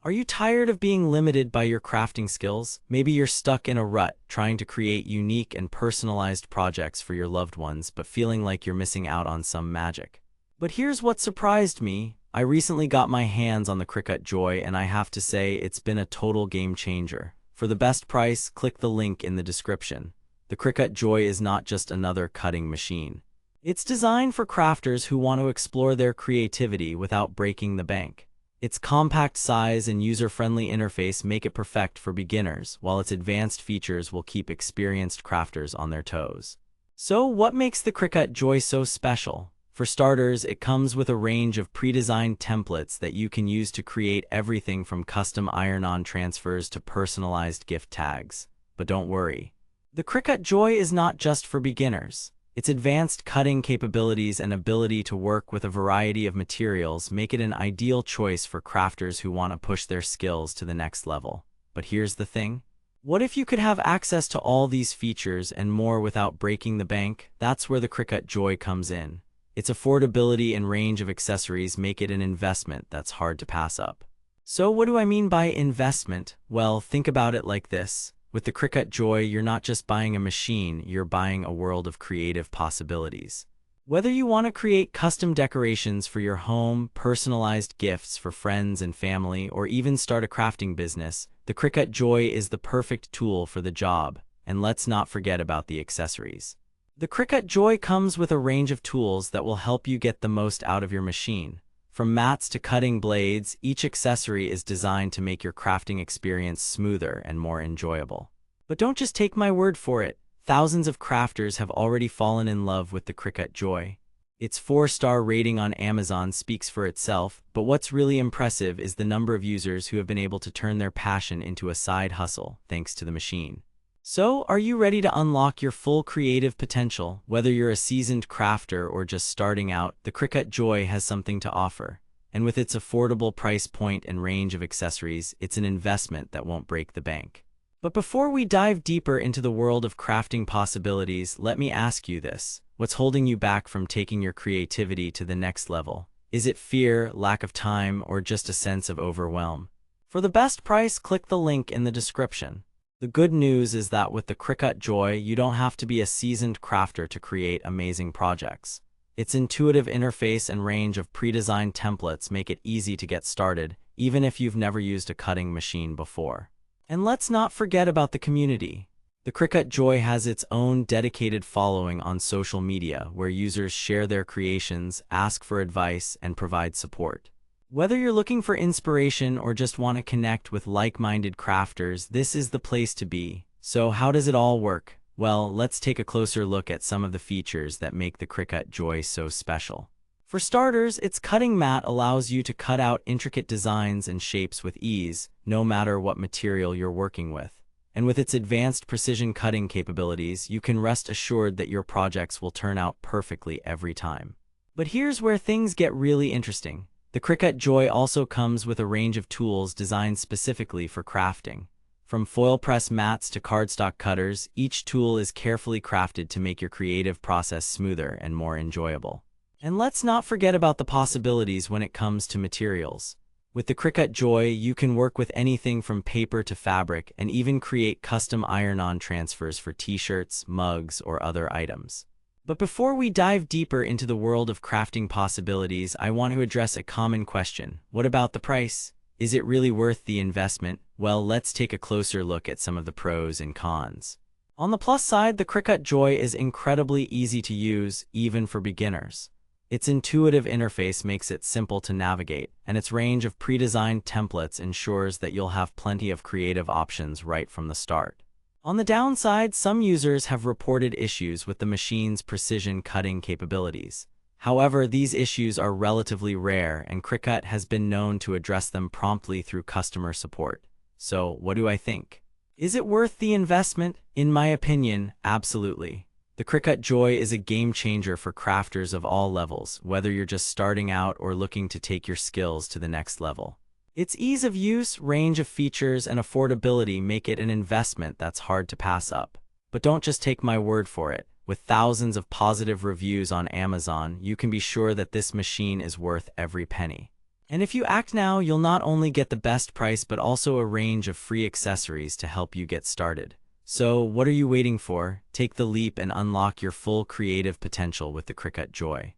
Are you tired of being limited by your crafting skills? Maybe you're stuck in a rut trying to create unique and personalized projects for your loved ones, but feeling like you're missing out on some magic. But here's what surprised me. I recently got my hands on the Cricut Joy, and I have to say it's been a total game changer. For the best price, click the link in the description. The Cricut Joy is not just another cutting machine. It's designed for crafters who want to explore their creativity without breaking the bank. Its compact size and user-friendly interface make it perfect for beginners, while its advanced features will keep experienced crafters on their toes. So, what makes the Cricut Joy so special? For starters, it comes with a range of pre-designed templates that you can use to create everything from custom iron-on transfers to personalized gift tags. But don't worry. The Cricut Joy is not just for beginners. Its advanced cutting capabilities and ability to work with a variety of materials make it an ideal choice for crafters who want to push their skills to the next level. But here's the thing. What if you could have access to all these features and more without breaking the bank? That's where the Cricut Joy comes in. Its affordability and range of accessories make it an investment that's hard to pass up. So what do I mean by investment? Well, think about it like this. With the Cricut Joy, you're not just buying a machine, you're buying a world of creative possibilities. Whether you want to create custom decorations for your home, personalized gifts for friends and family, or even start a crafting business, the Cricut Joy is the perfect tool for the job. And let's not forget about the accessories. The Cricut Joy comes with a range of tools that will help you get the most out of your machine. From mats to cutting blades, each accessory is designed to make your crafting experience smoother and more enjoyable. But don't just take my word for it. Thousands of crafters have already fallen in love with the Cricut Joy. Its 4-star rating on Amazon speaks for itself, but what's really impressive is the number of users who have been able to turn their passion into a side hustle thanks to the machine. So, are you ready to unlock your full creative potential? Whether you're a seasoned crafter or just starting out, the Cricut Joy has something to offer. And with its affordable price point and range of accessories, it's an investment that won't break the bank. But before we dive deeper into the world of crafting possibilities, let me ask you this. What's holding you back from taking your creativity to the next level? Is it fear, lack of time, or just a sense of overwhelm? For the best price, click the link in the description. The good news is that with the Cricut Joy, you don't have to be a seasoned crafter to create amazing projects. Its intuitive interface and range of pre-designed templates make it easy to get started, even if you've never used a cutting machine before. And let's not forget about the community. The Cricut Joy has its own dedicated following on social media, where users share their creations, ask for advice, and provide support. Whether you're looking for inspiration or just want to connect with like-minded crafters, this is the place to be. So how does it all work? Well, let's take a closer look at some of the features that make the Cricut Joy so special. For starters, its cutting mat allows you to cut out intricate designs and shapes with ease, no matter what material you're working with. And with its advanced precision cutting capabilities, you can rest assured that your projects will turn out perfectly every time. But here's where things get really interesting. The Cricut Joy also comes with a range of tools designed specifically for crafting. From foil press mats to cardstock cutters, each tool is carefully crafted to make your creative process smoother and more enjoyable. And let's not forget about the possibilities when it comes to materials. With the Cricut Joy, you can work with anything from paper to fabric and even create custom iron-on transfers for t-shirts, mugs, or other items. But before we dive deeper into the world of crafting possibilities, I want to address a common question. What about the price? Is it really worth the investment? Well, let's take a closer look at some of the pros and cons. On the plus side, the Cricut Joy is incredibly easy to use, even for beginners. Its intuitive interface makes it simple to navigate, and its range of pre-designed templates ensures that you'll have plenty of creative options right from the start. On the downside, some users have reported issues with the machine's precision cutting capabilities. However, these issues are relatively rare, and Cricut has been known to address them promptly through customer support. So, what do I think? Is it worth the investment? In my opinion, absolutely. The Cricut Joy is a game changer for crafters of all levels, whether you're just starting out or looking to take your skills to the next level. Its ease of use, range of features, and affordability make it an investment that's hard to pass up. But don't just take my word for it. With thousands of positive reviews on Amazon, you can be sure that this machine is worth every penny. And if you act now, you'll not only get the best price but also a range of free accessories to help you get started. So, what are you waiting for? Take the leap and unlock your full creative potential with the Cricut Joy.